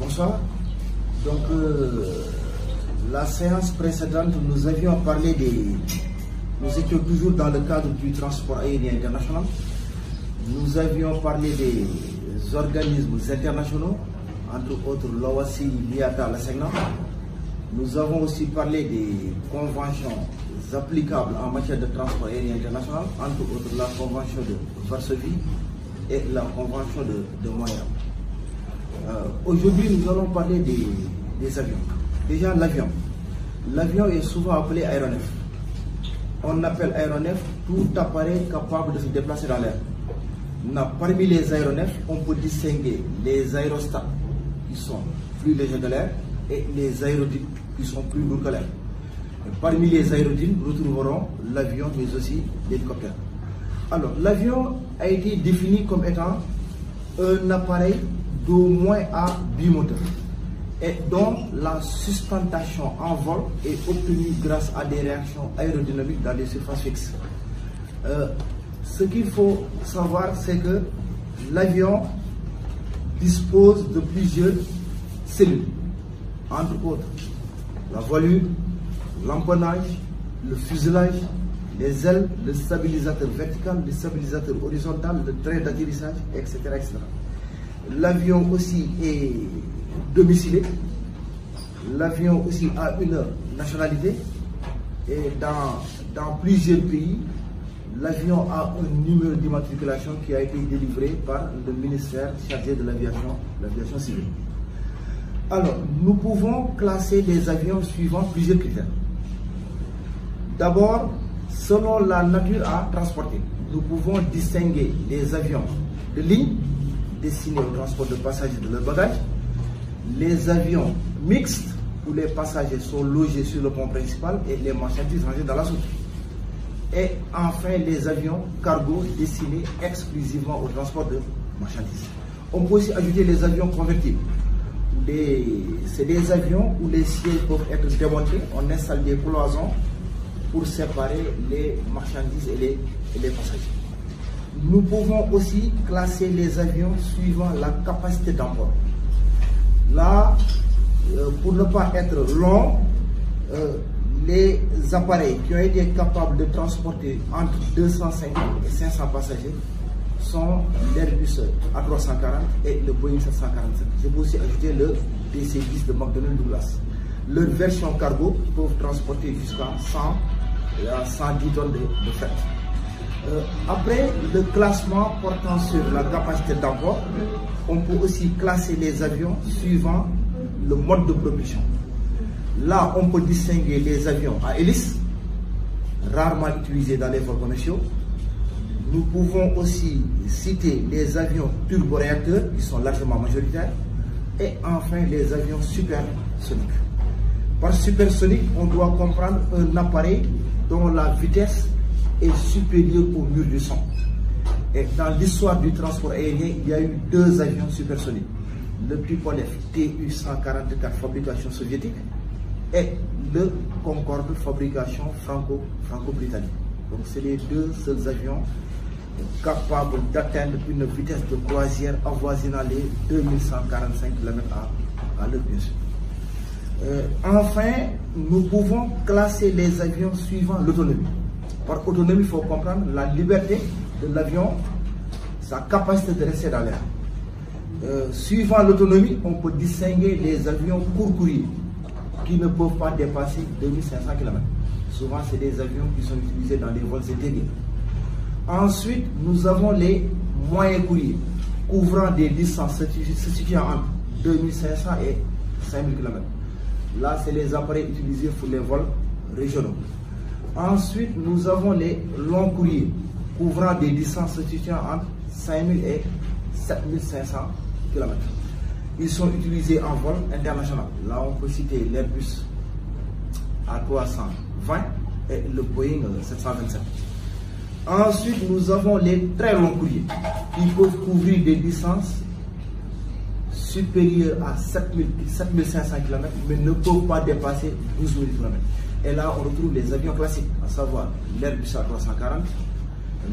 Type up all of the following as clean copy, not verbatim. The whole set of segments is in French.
Bonsoir. Donc, la séance précédente, nous avions parlé nous étions toujours dans le cadre du transport aérien international. Nous avions parlé des organismes internationaux, entre autres l'OACI, l'IATA, la SEGNA. Nous avons aussi parlé des conventions applicables en matière de transport aérien international, entre autres la convention de Varsovie et la convention de Montréal. Aujourd'hui, nous allons parler des avions. Déjà, l'avion. L'avion est souvent appelé aéronef. On appelle aéronef tout appareil capable de se déplacer dans l'air. Parmi les aéronefs, on peut distinguer les aérostats qui sont plus légers que l'air et les aérodynes qui sont plus lourds que l'air. Parmi les aérodynes, nous retrouverons l'avion mais aussi l'hélicoptère. Alors, l'avion a été défini comme étant un appareil d'au moins à bimoteur et dont la sustentation en vol est obtenue grâce à des réactions aérodynamiques dans des surfaces fixes. Ce qu'il faut savoir, c'est que l'avion dispose de plusieurs cellules, entre autres la voilure, l'empennage, le fuselage, les ailes, le stabilisateur vertical, le stabilisateur horizontal, le train d'atterrissage, etc., etc. L'avion aussi est domicilé. L'avion aussi a une nationalité. Et dans plusieurs pays, l'avion a un numéro d'immatriculation qui a été délivré par le ministère chargé de l'aviation civile. Alors, nous pouvons classer les avions suivant plusieurs critères. D'abord, selon la nature à transporter, nous pouvons distinguer les avions de ligne destinés au transport de passagers et de leurs bagages, les avions mixtes où les passagers sont logés sur le pont principal et les marchandises rangées dans la soute. Et enfin, les avions cargo destinés exclusivement au transport de marchandises. On peut aussi ajouter les avions convertibles. C'est des avions où les sièges peuvent être démontés. On installe des cloisons pour séparer les marchandises et les passagers. Nous pouvons aussi classer les avions suivant la capacité d'emport. Là, pour ne pas être long, les appareils qui ont été capables de transporter entre 250 et 500 passagers sont l'Airbus A340 et le Boeing 747. Je peux aussi ajouter le DC-10 de McDonnell Douglas. Leur version cargo peuvent transporter jusqu'à 110 tonnes de fret. Après le classement portant sur la capacité d'emport, on peut aussi classer les avions suivant le mode de propulsion. Là, on peut distinguer les avions à hélice, rarement utilisés dans les vols commerciaux. Nous pouvons aussi citer les avions turboréacteurs qui sont largement majoritaires et enfin les avions supersoniques. Par supersonique, on doit comprendre un appareil dont la vitesse est supérieure au mur du son. Et dans l'histoire du transport aérien, il y a eu deux avions supersoniques. Le Tupolev Tu-144 fabrication soviétique et le Concorde fabrication franco-britannique. Donc c'est les deux seuls avions capables d'atteindre une vitesse de croisière avoisinant les 2145 km à l'heure, bien sûr. Enfin, nous pouvons classer les avions suivant l'autonomie. Par autonomie, il faut comprendre la liberté de l'avion, sa capacité de rester dans l'air. Suivant l'autonomie, on peut distinguer les avions court-courrier qui ne peuvent pas dépasser 2500 km. Souvent, c'est des avions qui sont utilisés dans les vols intérieurs. Ensuite, nous avons les moyens courriers, couvrant des distances se situant entre 2500 et 5000 km. Là, c'est les appareils utilisés pour les vols régionaux. Ensuite, nous avons les longs courriers, couvrant des distances se situant entre 5000 et 7500 km. Ils sont utilisés en vol international. Là, on peut citer l'Airbus A320 et le Boeing 727. Ensuite, nous avons les très longs courriers qui peuvent couvrir des distances supérieures à 7500 km, mais ne peuvent pas dépasser 12 000 km. Et là, on retrouve les avions classiques, à savoir l'Airbus A340,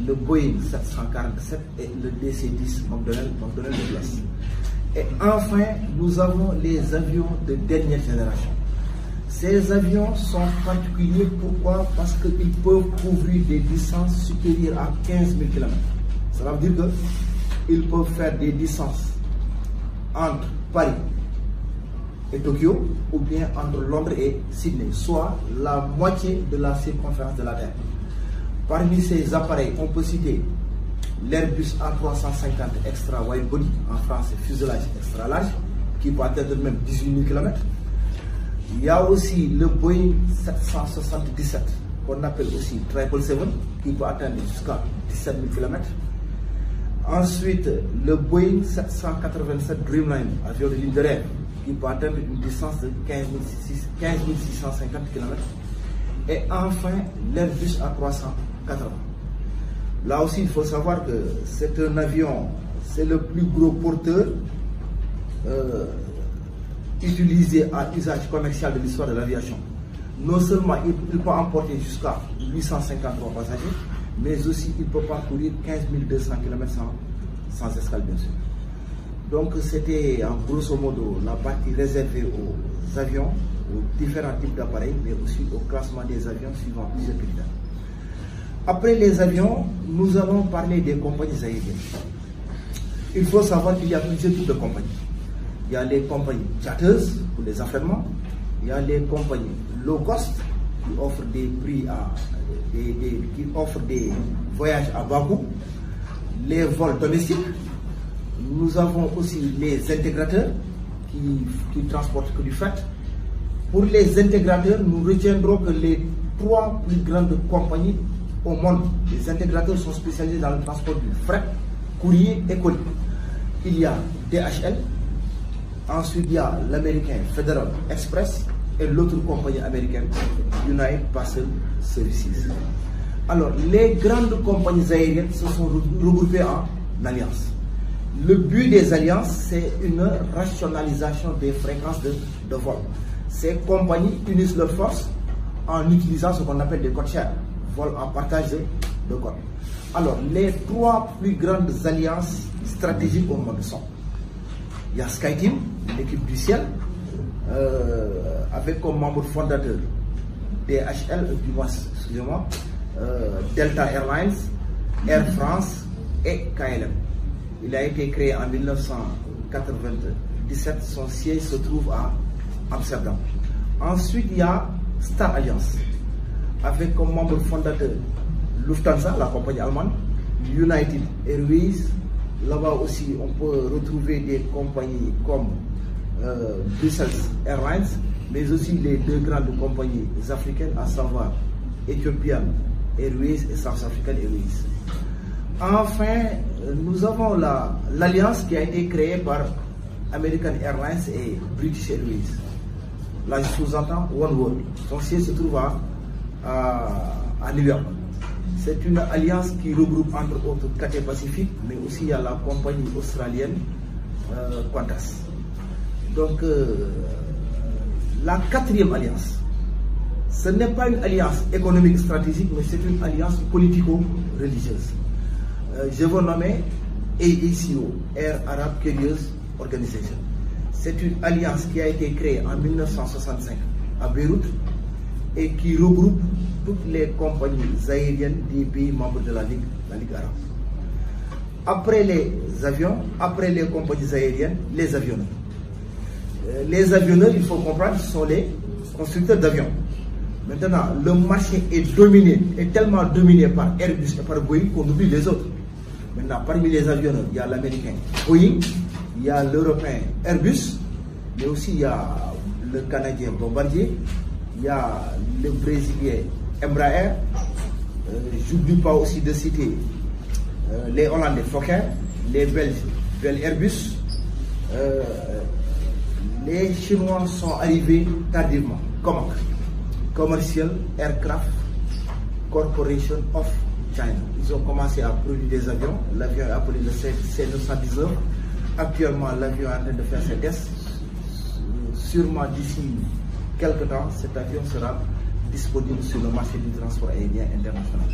le Boeing 747 et le DC-10 McDonnell Douglas. Et enfin, nous avons les avions de dernière génération. Ces avions sont particuliers, pourquoi? Parce qu'ils peuvent couvrir des distances supérieures à 15 000 km. Ça veut dire qu'ils peuvent faire des distances entre Paris et Tokyo, ou bien entre Londres et Sydney, soit la moitié de la circonférence de la Terre. Parmi ces appareils, on peut citer l'Airbus A350 Extra Wide Body, en français fuselage extra large, qui peut atteindre même 18 000 km. Il y a aussi le Boeing 777, qu'on appelle aussi 777, qui peut atteindre jusqu'à 17 000 km. Ensuite, le Boeing 787 Dreamliner, avion de ligne de rêve, qui peut atteindre une distance de 15 650 km. Et enfin, l'Airbus A380. Là aussi, il faut savoir que c'est un avion, c'est le plus gros porteur utilisé à usage commercial de l'histoire de l'aviation. Non seulement il peut emporter jusqu'à 853 passagers, mais aussi il peut parcourir 15 200 km sans escale, bien sûr. Donc c'était en grosso modo la partie réservée aux avions, aux différents types d'appareils, mais aussi au classement des avions suivant plusieurs critères. Après les avions, nous allons parler des compagnies aériennes. Il faut savoir qu'il y a plusieurs types de compagnies. Il y a les compagnies charters pour les affairements, il y a les compagnies low cost qui offrent des prix qui offrent des voyages à bas coût, les vols domestiques. Nous avons aussi les intégrateurs qui transportent que du fret. Pour les intégrateurs, nous retiendrons que les 3 plus grandes compagnies au monde, les intégrateurs sont spécialisés dans le transport du fret, courrier et colis. Il y a DHL, ensuite il y a l'américain Federal Express et l'autre compagnie américaine United Parcel Services. Alors, les grandes compagnies aériennes se sont regroupées en alliances. Le but des alliances, c'est une rationalisation des fréquences de vol. Ces compagnies unissent leurs forces en utilisant ce qu'on appelle des code share, vol en partage de code. Alors, les 3 plus grandes alliances stratégiques au monde sont: il y a SkyTeam, l'équipe du ciel, avec comme membre fondateur DHL, excusez-moi, Delta Airlines, Air France et KLM. Il a été créé en 1997, son siège se trouve à Amsterdam. Ensuite, il y a Star Alliance, avec comme membre fondateur Lufthansa, la compagnie allemande, United Airways. Là-bas aussi, on peut retrouver des compagnies comme Brussels Airlines, mais aussi les 2 grandes compagnies africaines, à savoir Ethiopian Airways et South African Airways. Enfin, nous avons l'alliance qui a été créée par American Airlines et British Airways. Là, je sous-entends One World. Son siège se trouve à New York. C'est une alliance qui regroupe entre autres Cathay Pacific, mais aussi il y a la compagnie australienne Qantas. Donc, la 4e alliance, ce n'est pas une alliance économique stratégique, mais c'est une alliance politico-religieuse. Je veux nommer AACO, Air Arab Carriers Organization. C'est une alliance qui a été créée en 1965 à Beyrouth et qui regroupe toutes les compagnies aériennes des pays membres de la Ligue arabe. Après les avions, après les compagnies aériennes, les avionneurs. Les avionneurs, il faut comprendre, ce sont les constructeurs d'avions. Maintenant, le marché est tellement dominé par Airbus et par Boeing qu'on oublie les autres. Maintenant, parmi les avionneurs, il y a l'américain Boeing, il y a l'européen Airbus, mais aussi il y a le canadien Bombardier, il y a le brésilien Embraer, j'oublie pas aussi de citer les Hollandais Fokker, les Belges Bell Airbus. Les Chinois sont arrivés tardivement. Comment? Commercial Aircraft Corporation of China. Ils ont commencé à produire des avions. L'avion est appelé le C919. Actuellement, l'avion est en train de faire ses tests. Sûrement d'ici quelques temps, cet avion sera disponible sur le marché du transport aérien international.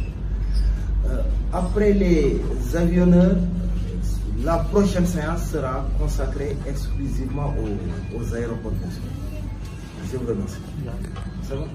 Après les avionneurs, La prochaine séance sera consacrée exclusivement aux aéroports. Je vous remercie. C'est bon?